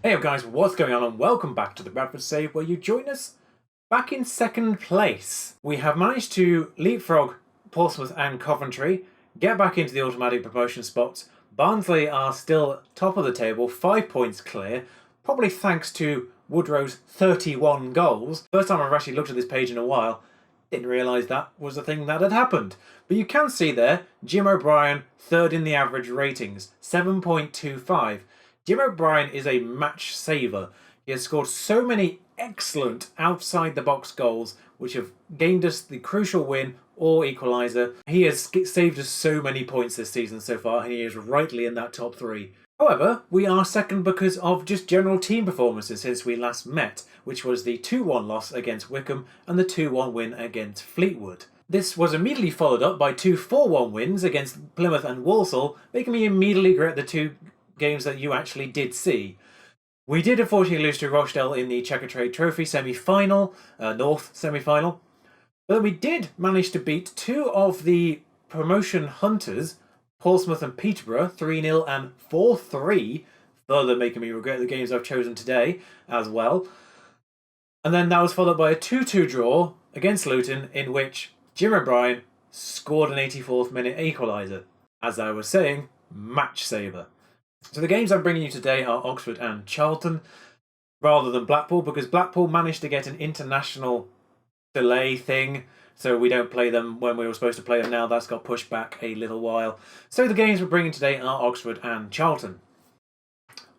Hey up guys, what's going on and welcome back to the Bradford save where you join us back in second place. We have managed to leapfrog Portsmouth and Coventry, get back into the automatic promotion spots. Barnsley are still top of the table, 5 points clear, probably thanks to Woodrow's 31 goals. First time I've actually looked at this page in a while, didn't realise that was a thing that had happened. But you can see there, Jim O'Brien, third in the average ratings, 7.25. Jim O'Brien is a match saver. He has scored so many excellent outside-the-box goals which have gained us the crucial win or equaliser. He has saved us so many points this season so far, and he is rightly in that top three. However, we are second because of just general team performances since we last met, which was the 2-1 loss against Wycombe and the 2-1 win against Fleetwood. This was immediately followed up by two 4-1 wins against Plymouth and Walsall, making me immediately regret the two games that you actually did see. We did unfortunately lose to Rochdale in the Checkatrade Trophy semi-final, North semi-final, but we did manage to beat two of the promotion hunters, Portsmouth and Peterborough, 3-0 and 4-3, further making me regret the games I've chosen today as well. And then that was followed by a 2-2 draw against Luton, in which Jim O'Brien scored an 84th minute equaliser. As I was saying, match saver. So the games I'm bringing you today are Oxford and Charlton, rather than Blackpool, because Blackpool managed to get an international delay thing, so we don't play them when we were supposed to play them now. That's got pushed back a little while. So the games we're bringing today are Oxford and Charlton.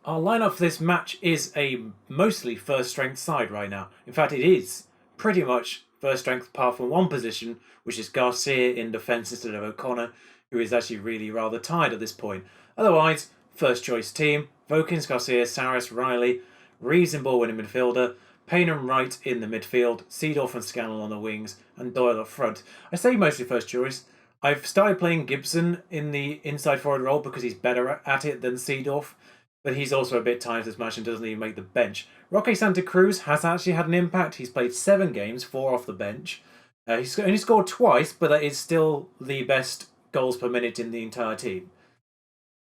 Our lineup for this match is a mostly first-strength side right now. In fact, it is pretty much first-strength apart from one position, which is Garcia in defence instead of O'Connor, who is actually really rather tired at this point. Otherwise, first choice team: Vokins, Garcia, Saris, Riley, Reeves in ball winning midfielder, Payne and Wright in the midfield, Seedorf and Scannell on the wings, and Doyle up front. I say mostly first choice. I've started playing Gibson in the inside forward role because he's better at it than Seedorf, but he's also a bit tired this match and doesn't even make the bench. Roque Santa Cruz has actually had an impact. He's played 7 games, 4 off the bench. He's only scored twice, but that is still the best goals per minute in the entire team,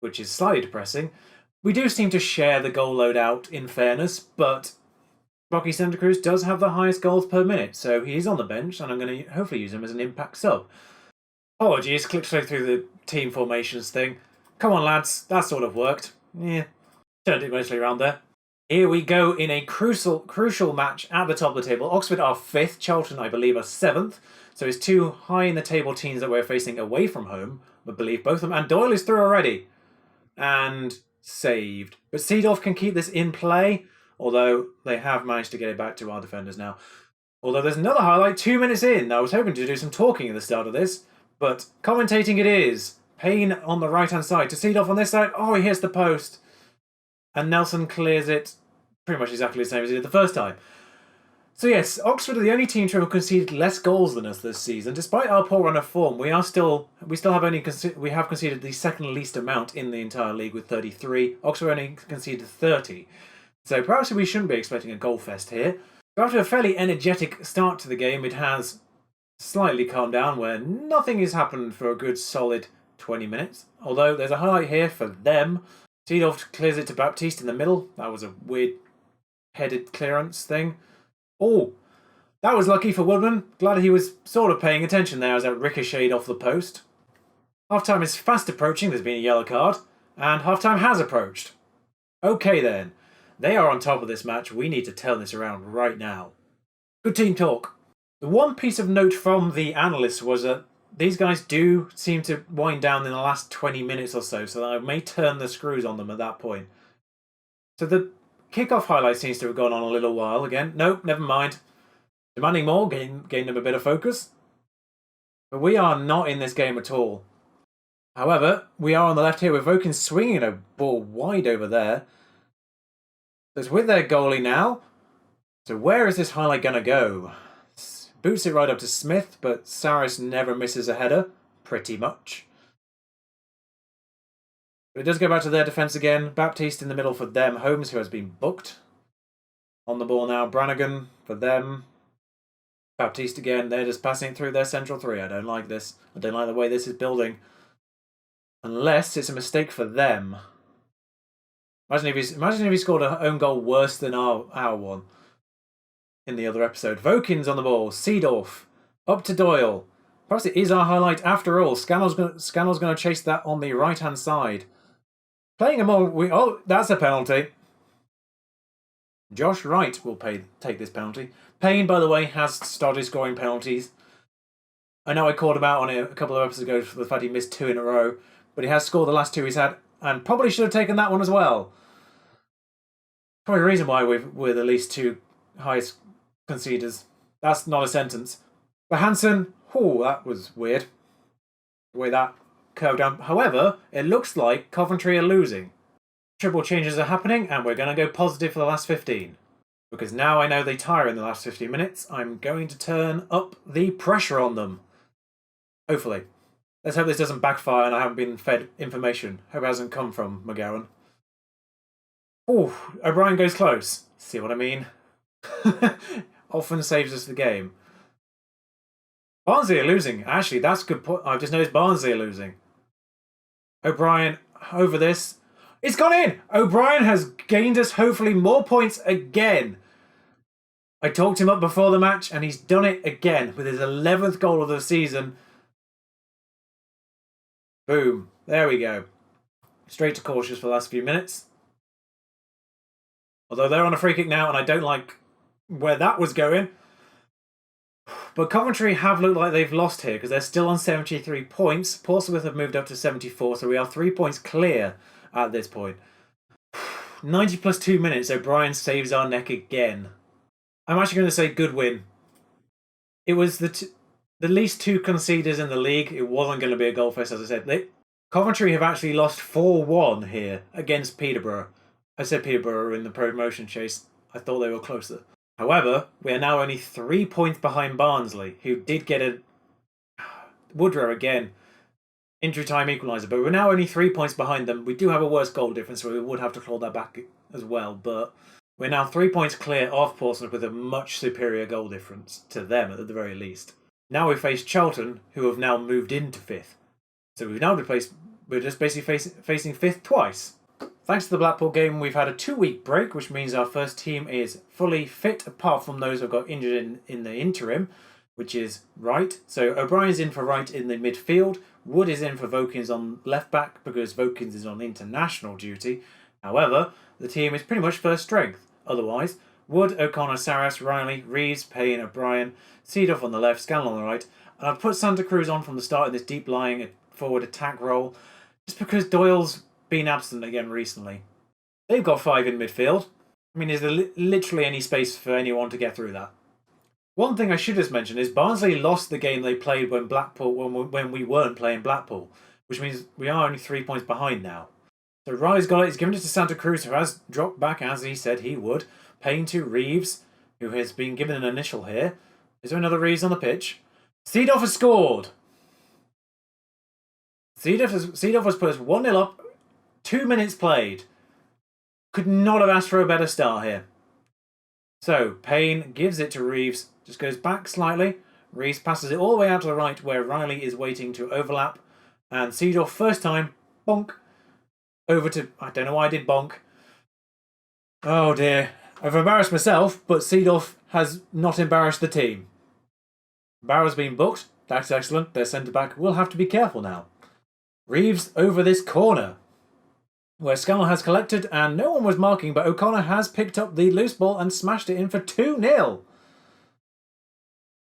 which is slightly depressing. We do seem to share the goal load out, in fairness, but Roque Santa Cruz does have the highest goals per minute, so he's on the bench, and I'm going to hopefully use him as an impact sub. Apologies, clicked straight through the team formations thing. Come on, lads, that sort of worked. Yeah, turned it mostly around there. Here we go in a crucial match at the top of the table. Oxford are 5th, Charlton, I believe, are 7th, so it's two high in the table teams that we're facing away from home, I believe both of them, and Doyle is through already. And saved. But Seedorf can keep this in play, although they have managed to get it back to our defenders now. Although there's another highlight 2 minutes in. I was hoping to do some talking at the start of this, but commentating it is. Payne on the right-hand side to Seedorf on this side. Oh, he hits the post. And Nelson clears it pretty much exactly the same as he did the first time. So yes, Oxford are the only team to have conceded less goals than us this season. Despite our poor run of form, we have conceded the second least amount in the entire league with 33. Oxford only conceded 30. So perhaps we shouldn't be expecting a goal fest here. But after a fairly energetic start to the game, it has slightly calmed down, where nothing has happened for a good solid 20 minutes. Although there's a highlight here for them. Seedorf clears it to Baptiste in the middle. That was a weird headed clearance thing. Oh, that was lucky for Woodman. Glad he was sort of paying attention there as that ricocheted off the post. Half-time is fast approaching. There's been a yellow card. And half-time has approached. Okay then. They are on top of this match. We need to turn this around right now. Good team talk. The one piece of note from the analysts was that these guys do seem to wind down in the last 20 minutes or so, so I may turn the screws on them at that point. So the kickoff highlight seems to have gone on a little while again. Nope, never mind. Demanding more, gain them a bit of focus. But we are not in this game at all. However, we are on the left here with Vokins swinging a ball wide over there. So it's with their goalie now. So where is this highlight going to go? Boots it right up to Smith, but Saris never misses a header, pretty much. But it does go back to their defence again. Baptiste in the middle for them. Holmes, who has been booked. On the ball now. Brannigan for them. Baptiste again. They're just passing it through their central three. I don't like this. I don't like the way this is building. Unless it's a mistake for them. Imagine if he scored an own goal worse than our one in the other episode. Vokin's on the ball. Seedorf up to Doyle. Perhaps it is our highlight after all. Scannell's going to chase that on the right-hand side. Playing him on... Oh, that's a penalty. Josh Wright will take this penalty. Payne, by the way, has started scoring penalties. I know I called him out on it a couple of episodes ago for the fact he missed 2 in a row, but he has scored the last 2 he's had, and probably should have taken that one as well. Probably the reason why we're the least 2 highest conceders. That's not a sentence. But Hansen, that was weird. The way that curved down. However, it looks like Coventry are losing. Triple changes are happening, and we're going to go positive for the last 15. Because now I know they tire in the last 15 minutes, I'm going to turn up the pressure on them. Hopefully. Let's hope this doesn't backfire and I haven't been fed information. Hope it hasn't come from McGowan. O'Brien goes close. See what I mean? Often saves us the game. Barnsley are losing. Actually, that's a good point. I've just noticed Barnsley are losing. O'Brien over this. It's gone in! O'Brien has gained us, hopefully, more points again. I talked him up before the match, and he's done it again with his 11th goal of the season. Boom. There we go. Straight to cautious for the last few minutes. Although they're on a free kick now, and I don't like where that was going. But Coventry have looked like they've lost here, because they're still on 73 points. Portsmouth have moved up to 74, so we are 3 points clear at this point. 90 plus 2 minutes, O'Brien saves our neck again. I'm actually going to say good win. It was the least 2 conceders in the league. It wasn't going to be a goal fest, as I said. Coventry have actually lost 4-1 here against Peterborough. I said Peterborough in the promotion chase. I thought they were closer. However, we are now only 3 points behind Barnsley, who did get a... Woodrow again. Injury time equaliser, but we're now only 3 points behind them. We do have a worse goal difference, so we would have to claw that back as well, but we're now 3 points clear of Portsmouth with a much superior goal difference to them at the very least. Now we face Charlton, who have now moved into 5th. So we're just basically facing 5th twice. Thanks to the Blackpool game, we've had a 2-week break, which means our first team is fully fit, apart from those who got injured in the interim, which is Wright. So O'Brien's in for Wright in the midfield. Wood is in for Vokins on left back because Vokins is on international duty. However, the team is pretty much first strength. Otherwise, Wood, O'Connor, Saras, Riley, Reeves, Payne, O'Brien, Seedorf on the left, Scanlon on the right. And I've put Santa Cruz on from the start in this deep lying forward attack role, just because Doyle's been absent again recently. They've got 5 in midfield. I mean, is there literally any space for anyone to get through that? One thing I should just mention is Barnsley lost the game they played when we weren't playing Blackpool, which means we are only 3 points behind now. So Riley's got it. He's given it to Santa Cruz, who has dropped back as he said he would. Payne to Reeves, who has been given an initial here. Is there another Reeves on the pitch? Seedorf has scored. Seedorf has put us 1-0 up. 2 minutes played. Could not have asked for a better start here. So Payne gives it to Reeves. Just goes back slightly. Reeves passes it all the way out to the right where Riley is waiting to overlap. And Seedorf, first time, bonk. Over to... I don't know why I did bonk. Oh dear. I've embarrassed myself, but Seedorf has not embarrassed the team. Barrow's been booked. That's excellent. Their centre-back will have to be careful now. Reeves over this corner, where Scannell has collected and no one was marking, but O'Connor has picked up the loose ball and smashed it in for 2-0.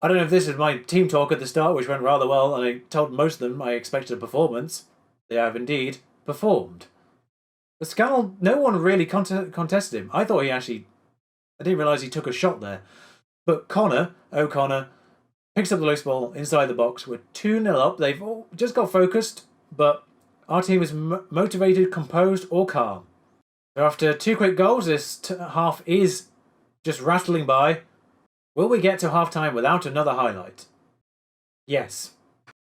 I don't know if this is my team talk at the start, which went rather well, and I told most of them I expected a performance. They have indeed performed. But Scannell, no one really contested him. I didn't realise he took a shot there. But O'Connor, picks up the loose ball inside the box. We're 2-0 up. They've all just got focused, but our team is motivated, composed, or calm. After 2 quick goals, this half is just rattling by. Will we get to half-time without another highlight? Yes.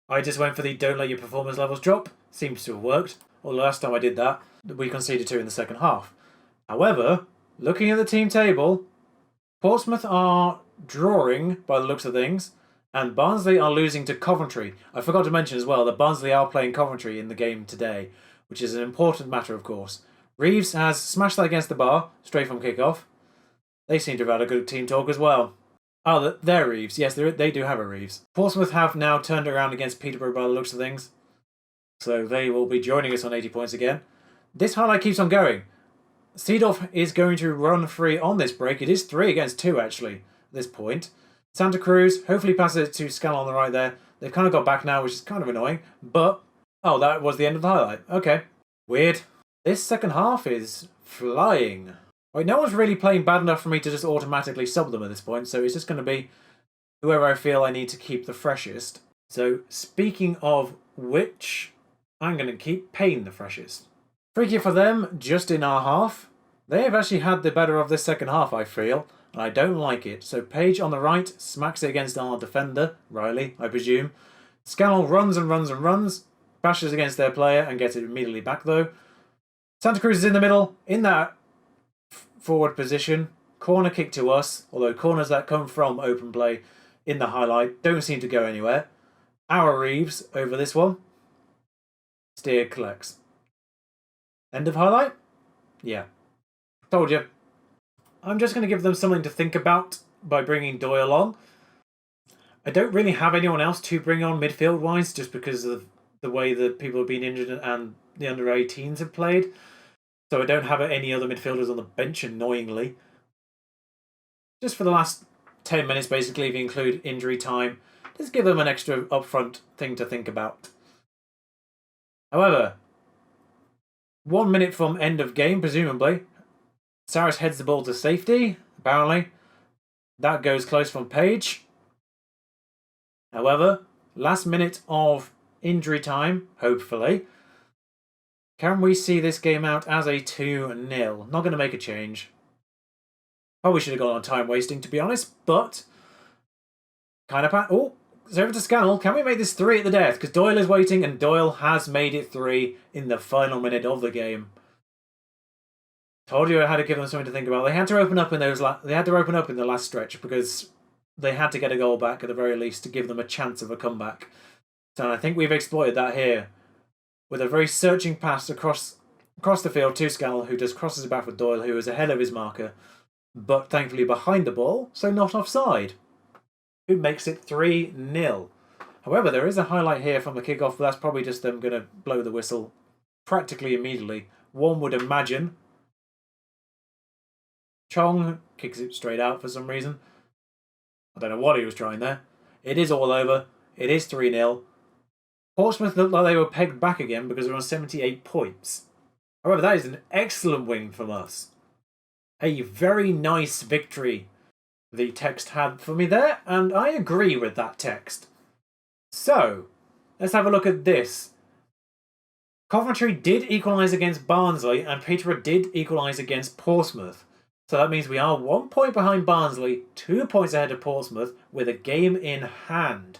I just went for the don't let your performance levels drop. Seems to have worked. Well, the last time I did that, we conceded 2 in the second half. However, looking at the team table, Portsmouth are drawing by the looks of things, and Barnsley are losing to Coventry. I forgot to mention as well that Barnsley are playing Coventry in the game today, which is an important matter, of course. Reeves has smashed that against the bar, straight from kickoff. They seem to have had a good team talk as well. Oh, they're Reeves. Yes, they do have a Reeves. Portsmouth have now turned around against Peterborough by the looks of things. So they will be joining us on 80 points again. This highlight keeps on going. Seedorf is going to run free on this break. It is 3 against 2, actually, at this point. Santa Cruz hopefully passes it to Scannell on the right there. They've kind of got back now, which is kind of annoying. But, oh, that was the end of the highlight. Okay. Weird. This second half is flying. Wait, no one's really playing bad enough for me to just automatically sub them at this point, so it's just going to be whoever I feel I need to keep the freshest. So, speaking of which, I'm going to keep Payne the freshest. Freaky for them, just in our half. They have actually had the better of this second half, I feel, and I don't like it. So Page on the right smacks it against our defender, Riley, I presume. Scannell runs and runs and runs, bashes against their player and gets it immediately back though. Santa Cruz is in the middle, in that forward position. Corner kick to us, although corners that come from open play in the highlight don't seem to go anywhere. Our Reeves over this one. Steer collects. End of highlight? Yeah. Told you. I'm just going to give them something to think about by bringing Doyle on. I don't really have anyone else to bring on midfield-wise just because of the way that people have been injured and the under-18s have played. So I don't have any other midfielders on the bench, annoyingly. Just for the last 10 minutes, basically, if you include injury time, just give them an extra upfront thing to think about. However, 1 minute from end of game, presumably, Saris heads the ball to safety, apparently. That goes close from Page. However, last minute of injury time, hopefully. Can we see this game out as a 2-0? Not going to make a change. Probably should have gone on time wasting, to be honest, but kind of... Oh, it's over to Scannell. Can we make this 3 at the death? Because Doyle is waiting, and Doyle has made it 3 in the final minute of the game. Told you I had to give them something to think about. They had to open up in the last stretch because they had to get a goal back at the very least to give them a chance of a comeback. So I think we've exploited that here with a very searching pass across the field to Scannell, who just crosses it back with Doyle, who is ahead of his marker, but thankfully behind the ball, so not offside. Who makes it 3-0. However, there is a highlight here from the kickoff, but that's probably just them going to blow the whistle practically immediately. One would imagine. Chong kicks it straight out for some reason. I don't know what he was trying there. It is all over. It is 3-0. Portsmouth looked like they were pegged back again because they're on 78 points. However, that is an excellent win from us. A very nice victory the text had for me there, and I agree with that text. So, let's have a look at this. Coventry did equalise against Barnsley, and Peterborough did equalise against Portsmouth. So that means we are 1 point behind Barnsley, 2 points ahead of Portsmouth, with a game in hand,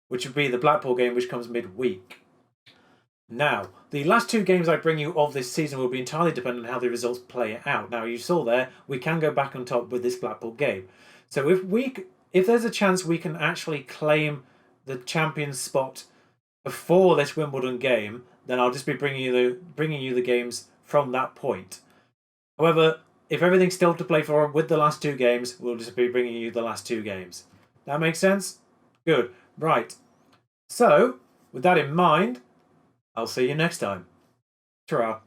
which would be the Blackpool game, which comes midweek. Now, the last 2 games I bring you of this season will be entirely dependent on how the results play out. Now, you saw there, we can go back on top with this Blackpool game. So if there's a chance we can actually claim the champions spot before this Wimbledon game, then I'll just be bringing you the games from that point. However, if everything's still to play for with the last 2 games, we'll just be bringing you the last 2 games. That makes sense? Good. Right. So, with that in mind, I'll see you next time. Ta-ra.